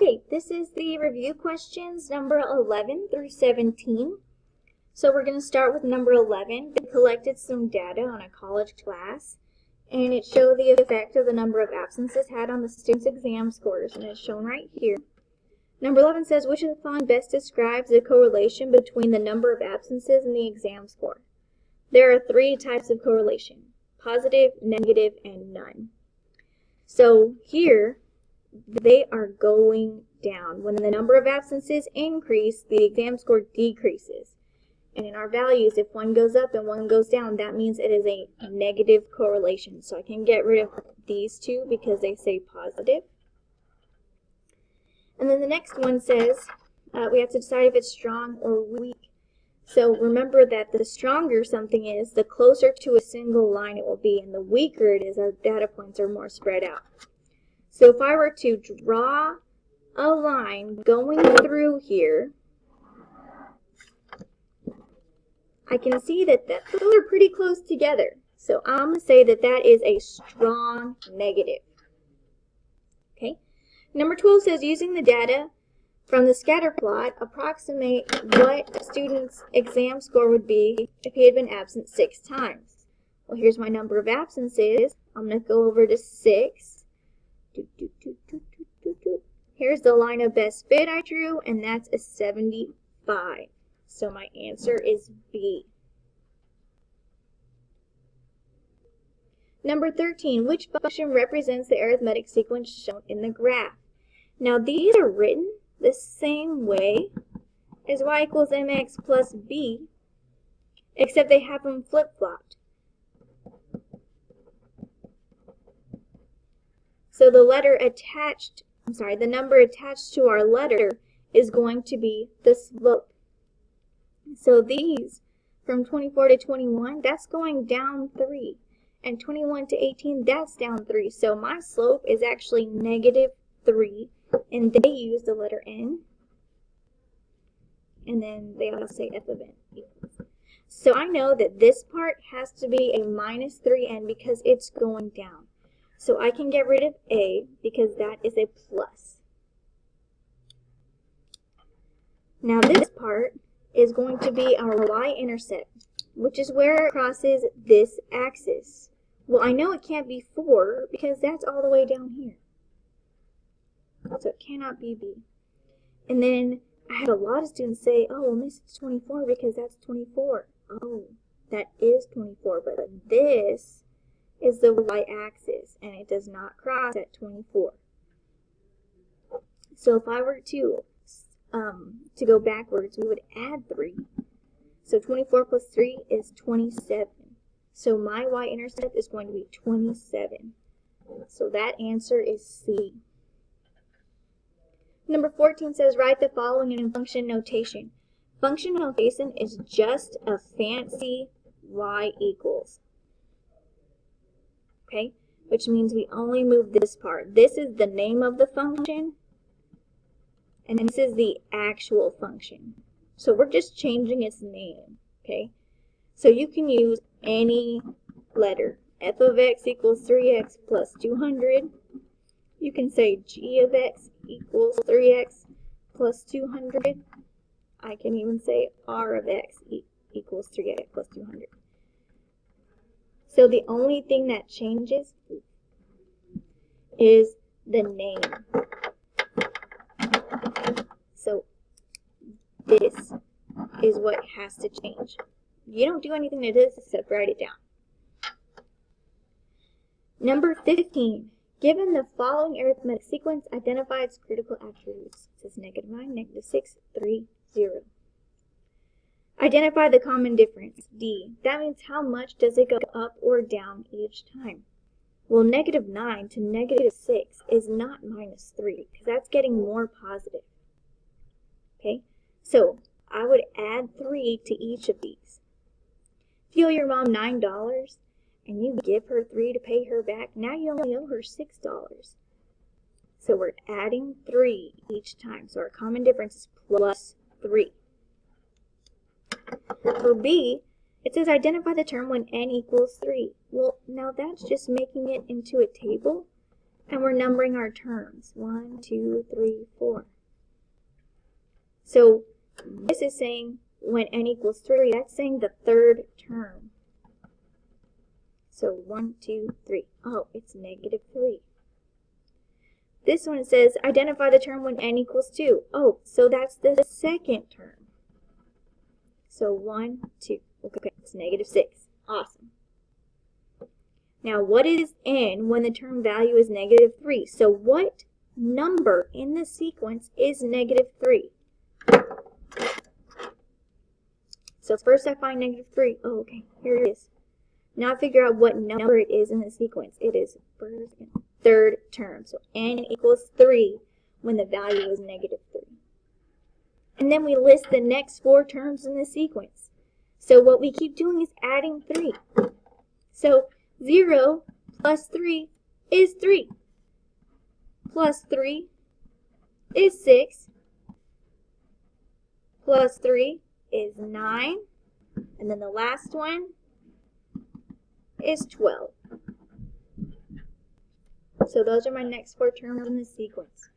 Okay, this is the review questions number 11 through 17. So we're going to start with number 11. We collected some data on a college class, and it showed the effect of the number of absences had on the students' exam scores, and it's shown right here. Number 11 says, which of the following best describes the correlation between the number of absences and the exam score? There are three types of correlation: positive, negative, and none. So here, they are going down. When the number of absences increase, the exam score decreases. And in our values, if one goes up and one goes down, that means it is a negative correlation. So I can get rid of these two because they say positive. And then the next one says we have to decide if it's strong or weak. So remember that the stronger something is, the closer to a single line it will be, and the weaker it is, our data points are more spread out. So if I were to draw a line going through here, I can see that those are pretty close together. So I'm going to say that that is a strong negative. Okay. Number 12 says, using the data from the scatter plot, approximate what a student's exam score would be if he had been absent 6 times. Well, here's my number of absences. I'm going to go over to 6. Here's the line of best fit I drew, and that's a 75. So my answer is B. Number 13, which function represents the arithmetic sequence shown in the graph? Now these are written the same way as y equals mx plus b, except they have them flip-flopped. So the number attached to our letter is going to be the slope. So these, from 24 to 21, that's going down 3. And 21 to 18, that's down 3. So my slope is actually negative 3. And they use the letter n. And then they also say f of n equals. So I know that this part has to be a minus 3n because it's going down. So I can get rid of a because that is a plus. Now this part is going to be our y-intercept, which is where it crosses this axis. Well, I know it can't be 4 because that's all the way down here. So it cannot be B. And then I had a lot of students say, oh, well, Miss, it's 24 because that's 24. Oh, that is 24, but this is the y-axis, and it does not cross at 24. So if I were to go backwards, we would add 3. So 24 plus 3 is 27. So my y-intercept is going to be 27. So that answer is C. Number 14 says, write the following in function notation. Function notation is just a fancy y equals. Okay, which means we only move this part. This is the name of the function, and this is the actual function. So we're just changing its name, okay? So you can use any letter. F of x equals 3x plus 200. You can say g of x equals 3x plus 200. I can even say r of x equals 3x plus 200. So the only thing that changes is the name. So this is what has to change. You don't do anything to this except write it down. Number 15. Given the following arithmetic sequence, identify its critical attributes. It says -9, -6, 3, 0. Identify the common difference, D. That means how much does it go up or down each time? Well, -9 to -6 is not -3, because that's getting more positive. Okay, so I would add 3 to each of these. If you owe your mom $9 and you give her 3 to pay her back, now you only owe her $6. So we're adding 3 each time. So our common difference is plus 3. For B, it says identify the term when n equals 3. Well, now that's just making it into a table. And we're numbering our terms. 1, 2, 3, 4. So this is saying when n equals 3, that's saying the third term. So 1, 2, 3. Oh, it's -3. This one says identify the term when n equals 2. Oh, so that's the second term. So 1, 2. Okay, it's -6. Awesome. Now, what is n when the term value is -3? So what number in the sequence is -3? So first I find -3. Oh, okay, here it is. Now I figure out what number it is in the sequence. It is third term. So n equals 3 when the value is -3. And then we list the next 4 terms in the sequence. So what we keep doing is adding 3. So 0 plus 3 is 3. Plus 3 is 6. Plus 3 is 9. And then the last one is 12. So those are my next 4 terms in the sequence.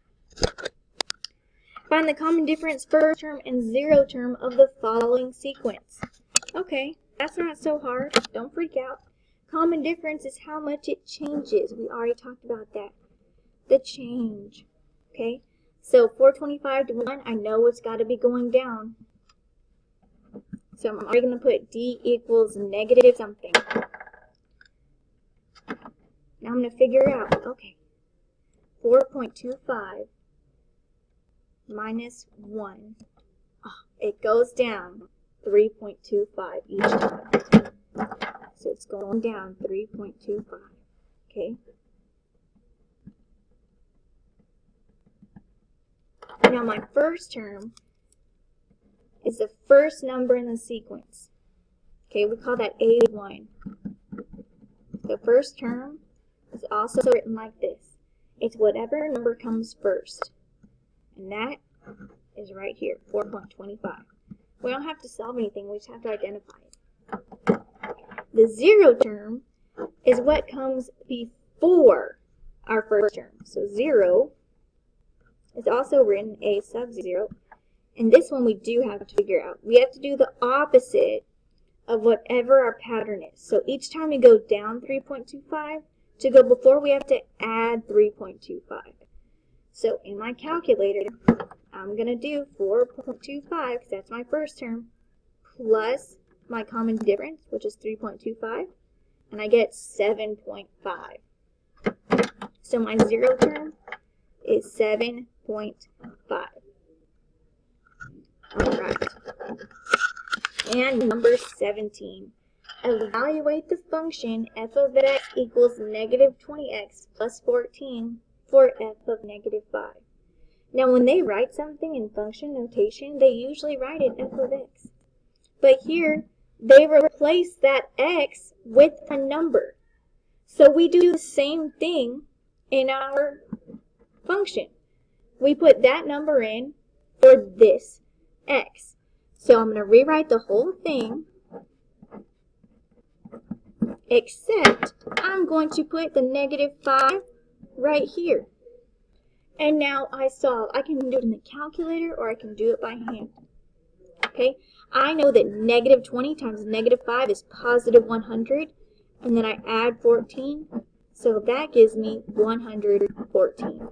Find the common difference first term and 0 term of the following sequence. Okay, that's not so hard. Don't freak out. Common difference is how much it changes. We already talked about that. The change. Okay, so 425 to 1, I know it's got to be going down. So I'm already going to put d equals negative something. Now I'm going to figure out, okay, 4.25 minus 1. Oh, it goes down 3.25 each time. So it's going down 3.25. Okay. Now my first term is the first number in the sequence. Okay, we call that A1. The first term is also written like this. It's whatever number comes first. And that is right here, 4.25. We don't have to solve anything, we just have to identify it. The 0 term is what comes before our first term. So 0 is also written A sub 0. And this one we do have to figure out. We have to do the opposite of whatever our pattern is. So each time we go down 3.25, to go before we have to add 3.25. So in my calculator, I'm going to do 4.25, because that's my first term, plus my common difference, which is 3.25, and I get 7.5. So my 0 term is 7.5. Alright. And number 17. Evaluate the function f of x equals negative 20x plus 14 for f of -5. Now when they write something in function notation, they usually write it f of x. But here, they replace that x with a number. So we do the same thing in our function. We put that number in for this x. So I'm going to rewrite the whole thing, except I'm going to put the -5 right here. And now I solve. I can do it in the calculator or I can do it by hand. Okay, I know that -20 times -5 is positive 100, and then I add 14, so that gives me 114.